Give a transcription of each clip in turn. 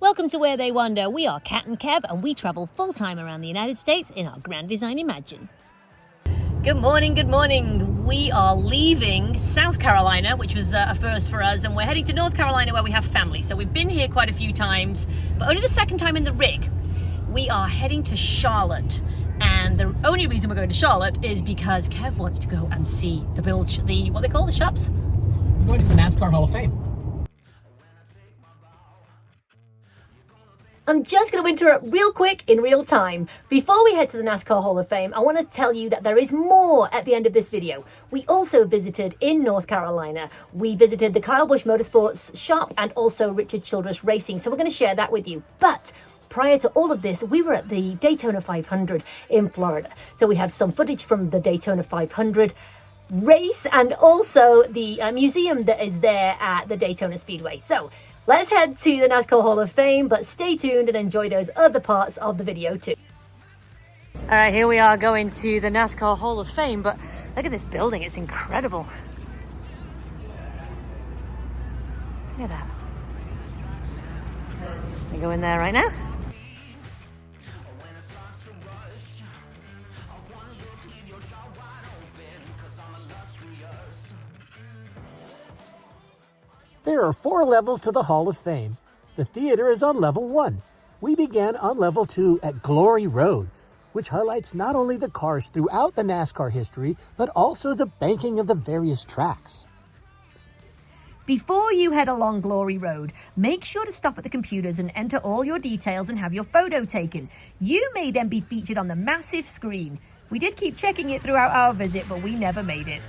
Welcome to Where They Wander. We are Kat and Kev, and we travel full-time around the United States in our Grand Design Imagine. Good morning, good morning. We are leaving South Carolina, which was a first for us, and we're heading to North Carolina where we have family. So we've been here quite a few times, but only the second time in the rig. We are heading to Charlotte, and the only reason we're going to Charlotte is because Kev wants to go and see what they call the shops? We're going to the NASCAR Hall of Fame. I'm just going to interrupt real quick in real time. Before we head to the NASCAR Hall of Fame, I want to tell you that there is more at the end of this video. We also visited in North Carolina. We visited the Busch Motorsports shop and also Richard Childress Racing. So we're going to share that with you. But prior to all of this, we were at the Daytona 500 in Florida. So we have some footage from the Daytona 500 race and also the museum that is there at the Daytona Speedway. So let's head to the NASCAR Hall of Fame, but stay tuned and enjoy those other parts of the video too. All right, here we are going to the NASCAR Hall of Fame, but look at this building, it's incredible. Look at that. We go in there right now. There are 4 levels to the Hall of Fame. The theater is on level 1. We began on level 2 at Glory Road, which highlights not only the cars throughout the NASCAR history, but also the banking of the various tracks. Before you head along Glory Road, make sure to stop at the computers and enter all your details and have your photo taken. You may then be featured on the massive screen. We did keep checking it throughout our visit, but we never made it.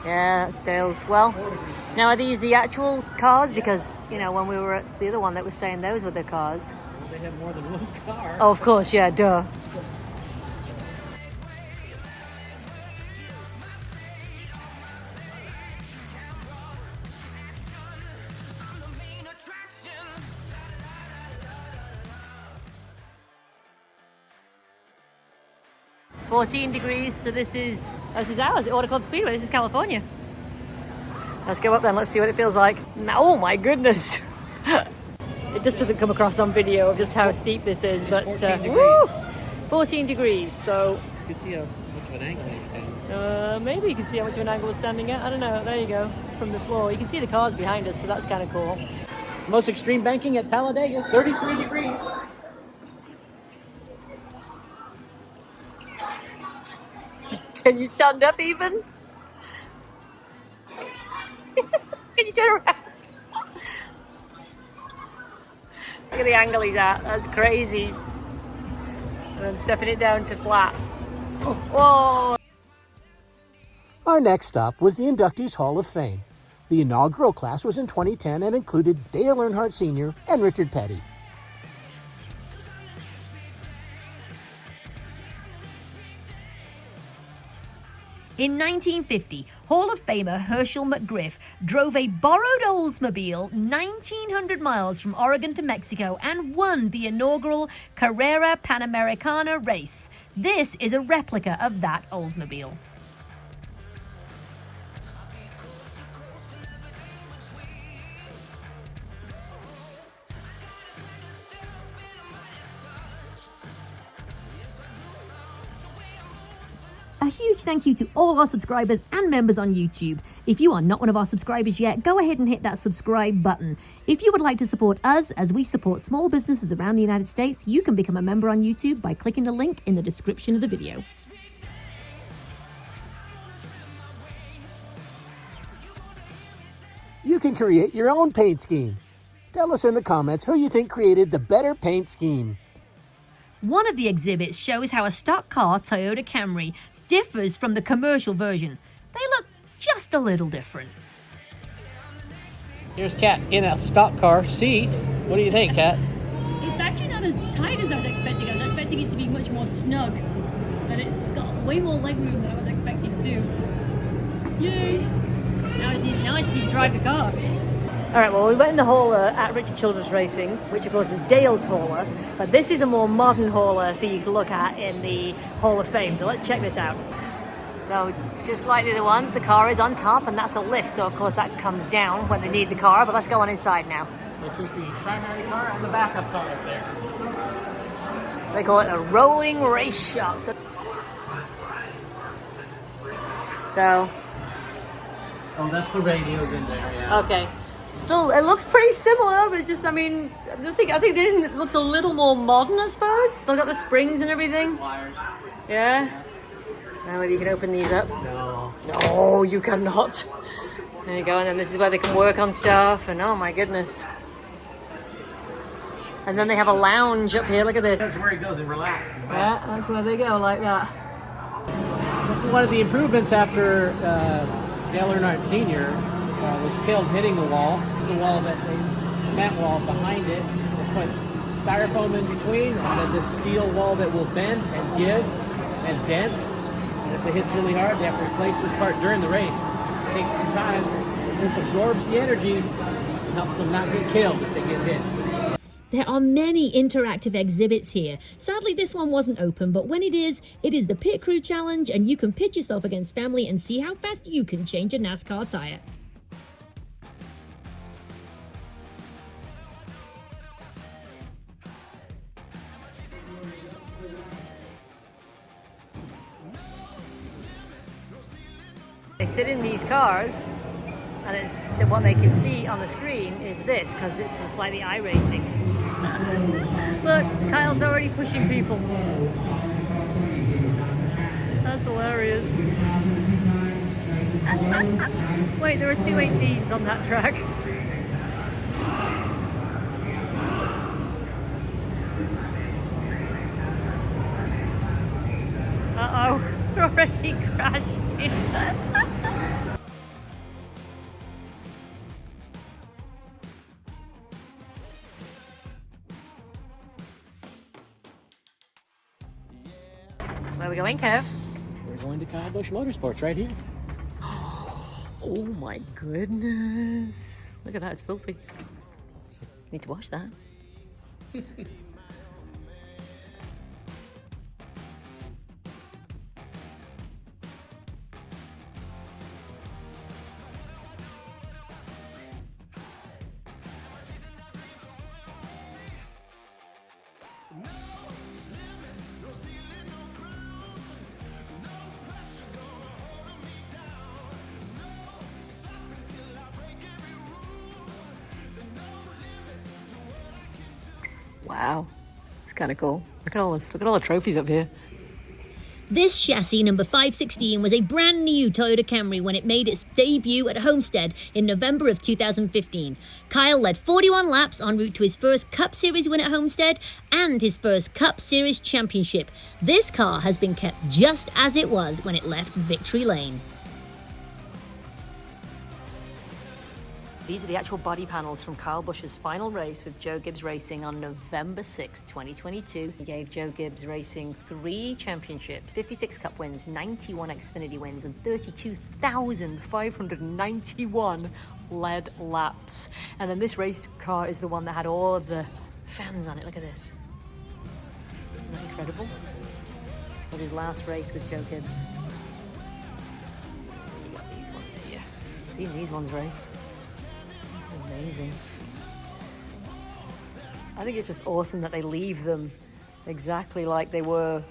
Yeah, that's Dale's. Well, now are these the actual cars? Because, you know, when we were at the other one that was saying those were the cars. Well, they have more than one car. Oh, of course, yeah, duh. $14 degrees, so this is ours, Auto Club Speedway, this is California. Let's go up then, let's see what it feels like. Oh my goodness! It just doesn't come across on video of just how steep this is, but 14 degrees, so... You can see how much of an angle he's standing. Maybe you can see how much of an angle we're standing at, I don't know, there you go, from the floor. You can see the cars behind us, so that's kind of cool. Most extreme banking at Talladega, 33 degrees. Can you stand up even? Can you turn around? Look at the angle he's at, that's crazy. And then stepping it down to flat. Whoa! Our next stop was the Inductees Hall of Fame. The inaugural class was in 2010 and included Dale Earnhardt Sr. and Richard Petty. In 1950, Hall of Famer Herschel McGriff drove a borrowed Oldsmobile 1,900 miles from Oregon to Mexico and won the inaugural Carrera Panamericana race. This is a replica of that Oldsmobile. A huge thank you to all our subscribers and members on YouTube. If you are not one of our subscribers yet, go ahead and hit that subscribe button. If you would like to support us as we support small businesses around the United States, you can become a member on YouTube by clicking the link in the description of the video. You can create your own paint scheme. Tell us in the comments who you think created the better paint scheme. One of the exhibits shows how a stock car Toyota Camry differs from the commercial version. They look just a little different. Here's Kat in a stock car seat. What do you think, Kat? It's actually not as tight as I was expecting. I was expecting it to be much more snug. And it's got way more leg room than I was expecting too. Yay! Now I just need to drive the car. Alright, well we went in the hauler at Richard Childress Racing, which of course was Dale's hauler, but this is a more modern hauler for you to look at in the Hall of Fame, so let's check this out. So just like the other one, the car is on top and that's a lift, so of course that comes down when they need the car, but let's go on inside now. They keep the primary car and the backup car up there. They call it a rolling race shop. So oh, that's the radios in there, yeah. okay. Still, it looks pretty similar, but just, I mean, I think it looks a little more modern, I suppose. Still got the springs and everything. Wires. Yeah. Now maybe you can open these up. No. No, you cannot. There you go, and then this is where they can work on stuff, and oh my goodness. And then they have a lounge up here, look at this. That's where he goes and relax. Yeah, that's where they go, like that. This is one of the improvements after Dale Earnhardt Sr. Was killed hitting the wall. The wall cement wall behind it. They put styrofoam in between, and then this steel wall that will bend and give and dent. And if it hits really hard, they have to replace this part during the race. It takes some time. This absorbs the energy and helps them not get killed if they get hit. There are many interactive exhibits here. Sadly, this one wasn't open, but when it is the Pit Crew Challenge, and you can pit yourself against family and see how fast you can change a NASCAR tire. They sit in these cars, and what they can see on the screen is this, because it's like the iRacing. Look, Kyle's already pushing people. That's hilarious. Wait, there are two 18s on that track. Uh-oh, they're already crashing. Where are we going, Kev? We're going to Busch Motorsports right here. Oh my goodness. Look at that, it's filthy. Need to wash that. Wow, it's kind of cool. Look at all this. Look at all the trophies up here. This chassis, number 516, was a brand new Toyota Camry when it made its debut at Homestead in November of 2015. Kyle led 41 laps en route to his first Cup Series win at Homestead and his first Cup Series championship. This car has been kept just as it was when it left Victory Lane. These are the actual body panels from Kyle Busch's final race with Joe Gibbs Racing on November 6, 2022. He gave Joe Gibbs Racing 3 championships, 56 Cup wins, 91 Xfinity wins, and 32,591 led laps. And then this race car is the one that had all of the fans on it. Look at this. Isn't that incredible? It was his last race with Joe Gibbs. You got these ones here. You've seen these ones race. Amazing. I think it's just awesome that they leave them exactly like they were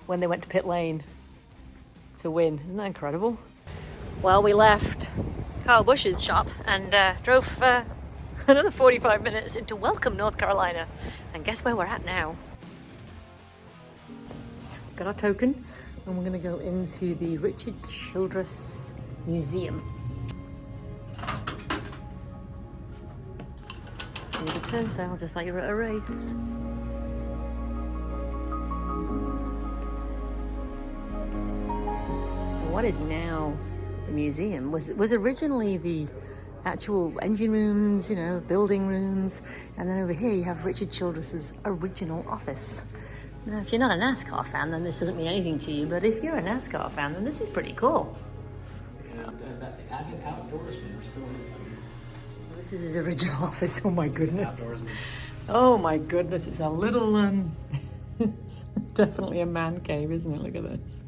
when they went to pit lane to win. Isn't that incredible? Well, we left Kyle Busch's shop and drove another 45 minutes into Welcome, North Carolina. And guess where we're at now? Got our token and we're going to go into the Richard Childress Museum. The turnstile, just like you're at a race. What is now the museum was originally the actual engine rooms, you know, building rooms, and then over here you have Richard Childress's original office. Now, if you're not a NASCAR fan, then this doesn't mean anything to you, but if you're a NASCAR fan, then this is pretty cool. Avid outdoorsman restoring some. This is his original office. Oh my goodness. Outdoorsman. Oh my goodness, it's a little, it's definitely a man cave, isn't it? Look at this.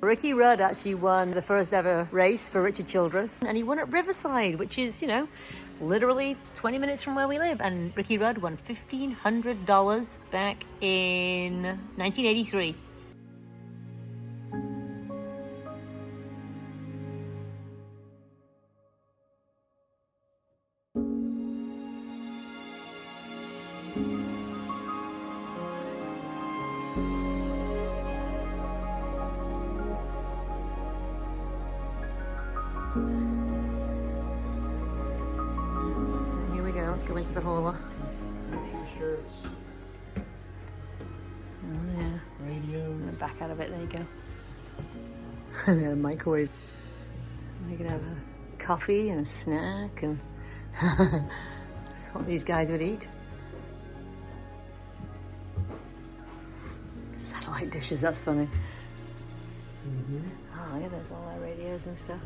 Ricky Rudd actually won the first ever race for Richard Childress, and he won at Riverside, which is, you know, literally 20 minutes from where we live. And Ricky Rudd won $1,500 back in 1983. Here we go, let's go into the hauler. Shirts. Oh yeah. Radios. And back out of it, there you go. And then a microwave. You can have a coffee and a snack, and that's what these guys would eat. Satellite dishes, that's funny. Oh, look at this, all our radios and stuff.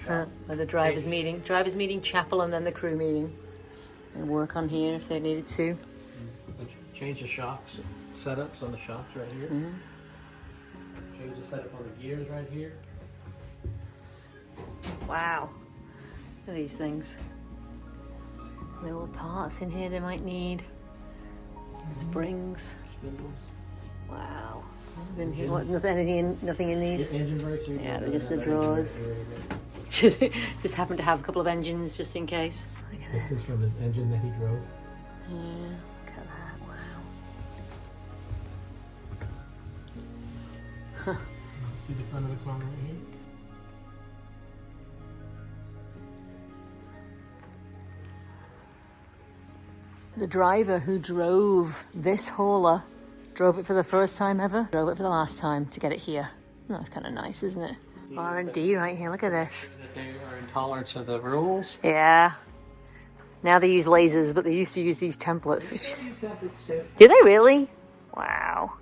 And the drivers meeting, chapel, and then the crew meeting. They work on here if they needed to. Change the shocks, setups on the shocks right here. Change the setup on the gears right here. Wow, look at these things. Little parts in here they might need. Springs. Spindles. Wow. Then here, what, nothing in these? Engine brakes. Yeah, they're just the drawers. Just happen to have a couple of engines just in case. Look at This is from the engine that he drove. Yeah, look at that, wow. See the front of the car right here? The driver who drove this hauler drove it for the first time ever, drove it for the last time to get it here. That's kind of nice, isn't it? R&D right here, look at this. They are intolerant of the rules. Yeah. Now they use lasers, but they used to use these templates. Which is... Do they really? Wow.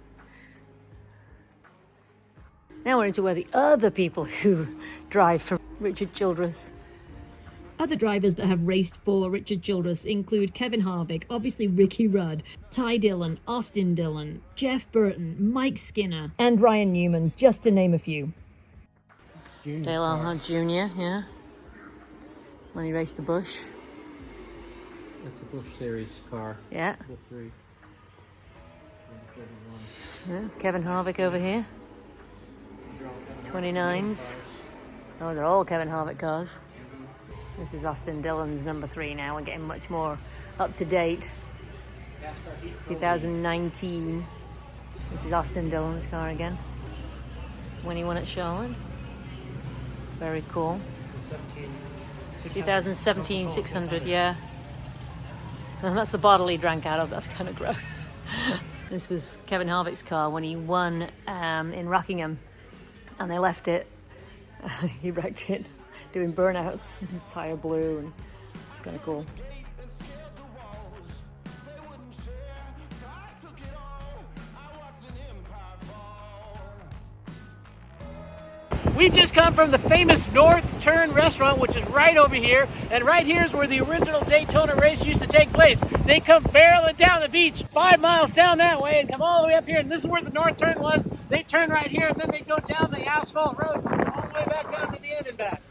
Now we're into where the other people who drive for Richard Childress. Other drivers that have raced for Richard Childress include Kevin Harvick, obviously Ricky Rudd, Ty Dillon, Austin Dillon, Jeff Burton, Mike Skinner, and Ryan Newman, just to name a few. Dale Earnhardt Jr., yeah. When he raced the Busch. That's a Busch Series car. Yeah. The 3. Yeah. Kevin Harvick over here. 29s. Oh, they're all Kevin Harvick cars. This is Austin Dillon's number 3 now. We're getting much more up to date. 2019. This is Austin Dillon's car again. When he won at Charlotte. Very cool. 2017 600, yeah. And that's the bottle he drank out of. That's kind of gross. This was Kevin Harvick's car when he won in Rockingham. And they left it. He wrecked it doing burnouts. Tire blew, and it's kind of cool. We just come from the famous North Turn restaurant, which is right over here. And right here is where the original Daytona race used to take place. They come barreling down the beach 5 miles down that way and come all the way up here. And this is where the North Turn was. They turn right here, and then they go down the asphalt road all the way back down to the end and back.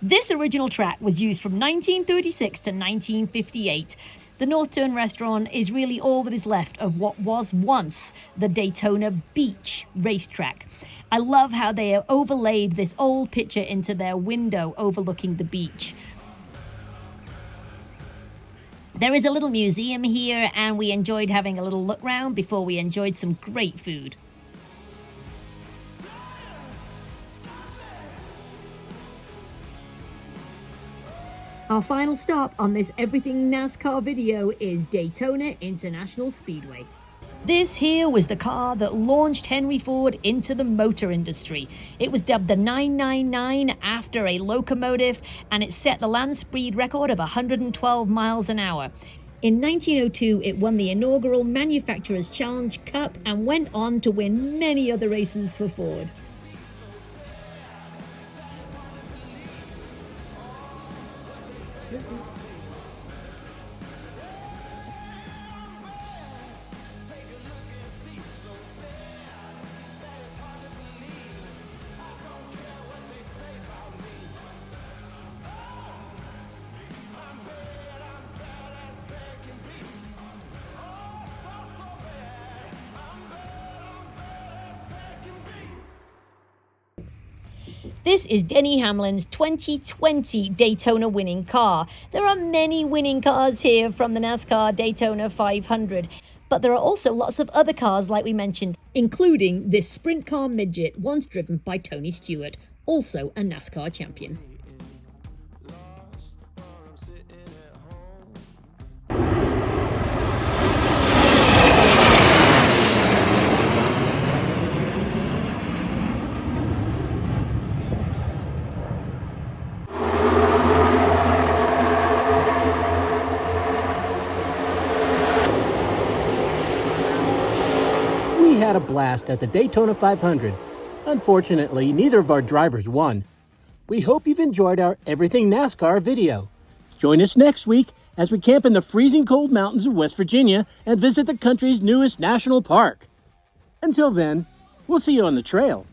This original track was used from 1936 to 1958. The North Turn restaurant is really all that is left of what was once the Daytona Beach racetrack. I love how they have overlaid this old picture into their window overlooking the beach. There is a little museum here, and we enjoyed having a little look round before we enjoyed some great food. Our final stop on this Everything NASCAR video is Daytona International Speedway. This here was the car that launched Henry Ford into the motor industry. It was dubbed the 999 after a locomotive, and it set the land speed record of 112 miles an hour. In 1902, it won the inaugural Manufacturers Challenge Cup and went on to win many other races for Ford. This is Denny Hamlin's 2020 Daytona winning car. There are many winning cars here from the NASCAR Daytona 500, but there are also lots of other cars like we mentioned, including this sprint car midget once driven by Tony Stewart, also a NASCAR champion. We had a blast at the Daytona 500. Unfortunately, neither of our drivers won. We hope you've enjoyed our Everything NASCAR video. Join us next week as we camp in the freezing cold mountains of West Virginia and visit the country's newest national park. Until then, we'll see you on the trail.